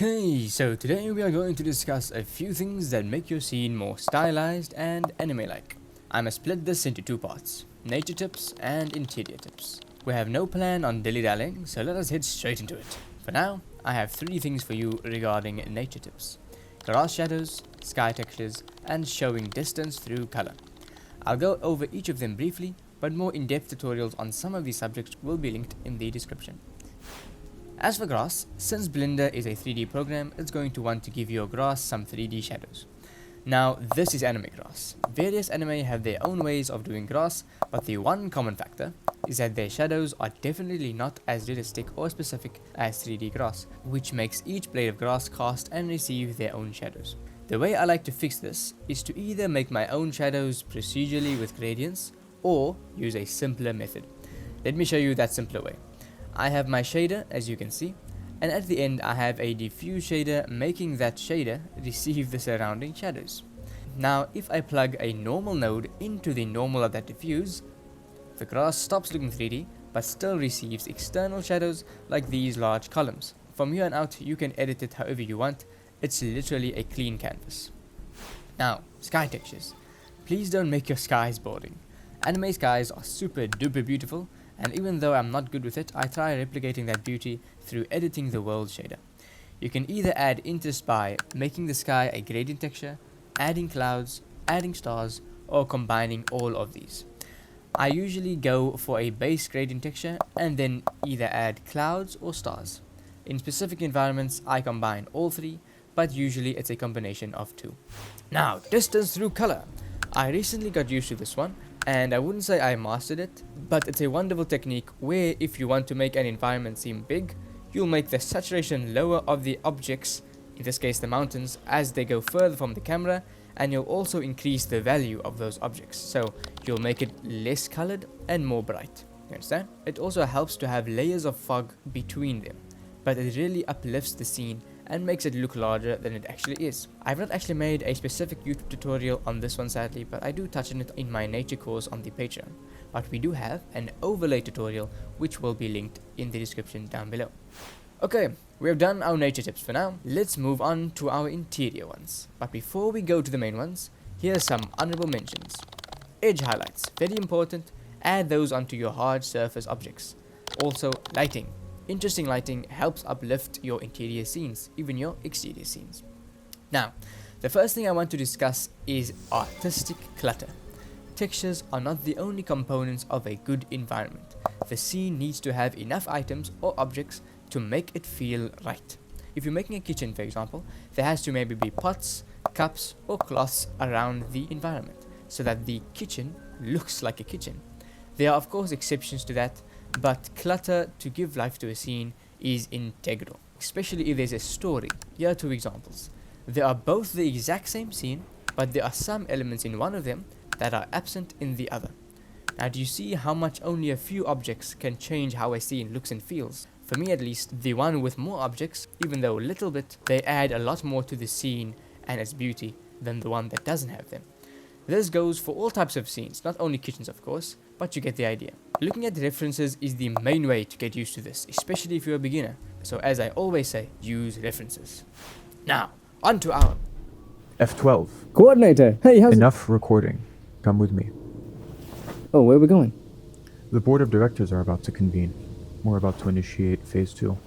Okay, so today we are going to discuss a few things that make your scene more stylized and anime-like. I'ma split this into two parts, nature tips and interior tips. We have no plan on dilly-dallying, so let us head straight into it. For now, I have three things for you regarding nature tips: grass shadows, sky textures, and showing distance through color. I'll go over each of them briefly, but more in-depth tutorials on some of these subjects will be linked in the description. As for grass, since Blender is a 3D program, it's going to want to give your grass some 3D shadows. Now, this is anime grass. Various anime have their own ways of doing grass, but the one common factor is that their shadows are definitely not as realistic or specific as 3D grass, which makes each blade of grass cast and receive their own shadows. The way I like to fix this is to either make my own shadows procedurally with gradients, or use a simpler method. Let me show you that simpler way. I have my shader, as you can see, and at the end I have a diffuse shader making that shader receive the surrounding shadows. Now if I plug a normal node into the normal of that diffuse, the grass stops looking 3D but still receives external shadows like these large columns. From here on out you can edit it however you want, it's literally a clean canvas. Now, sky textures. Please don't make your skies boring. Anime skies are super duper beautiful, and even though I'm not good with it, I try replicating that beauty through editing the world shader. You can either add interest by making the sky a gradient texture, adding clouds, adding stars, or combining all of these. I usually go for a base gradient texture and then either add clouds or stars. In specific environments, I combine all three, but usually it's a combination of two. Now, distance through color. I recently got used to this one, and I wouldn't say I mastered it, but it's a wonderful technique where if you want to make an environment seem big, you'll make the saturation lower of the objects, in this case the mountains, as they go further from the camera, and you'll also increase the value of those objects, so you'll make it less colored and more bright. You understand? It also helps to have layers of fog between them, but it really uplifts the scene and makes it look larger than it actually is. I've not actually made a specific YouTube tutorial on this one sadly, but I do touch on it in my nature course on the Patreon. But we do have an overlay tutorial which will be linked in the description down below. Okay, we have done our nature tips for now. Let's move on to our interior ones. But before we go to the main ones, here's some honorable mentions. Edge highlights, very important. Add those onto your hard surface objects. Also, lighting. Interesting lighting helps uplift your interior scenes, even your exterior scenes. Now, the first thing I want to discuss is artistic clutter. Textures are not the only components of a good environment. The scene needs to have enough items or objects to make it feel right. If you're making a kitchen, for example, there has to maybe be pots, cups, or cloths around the environment, so that the kitchen looks like a kitchen. There are of course exceptions to that, but clutter to give life to a scene is integral, especially if there's a story. Here are two examples. There are both the exact same scene, but there are some elements in one of them that are absent in the other. Now, do you see how much only a few objects can change how a scene looks and feels? For me at least, the one with more objects, even though a little bit, they add a lot more to the scene and its beauty than the one that doesn't have them. This goes for all types of scenes, not only kitchens of course, but you get the idea. Looking at the references is the main way to get used to this, especially if you're a beginner. So as I always say, use references. Now, on to our F12. Coordinator, hey, how's Enough recording. Come with me. Oh, where are we going? The board of directors are about to convene. We're about to initiate phase 2.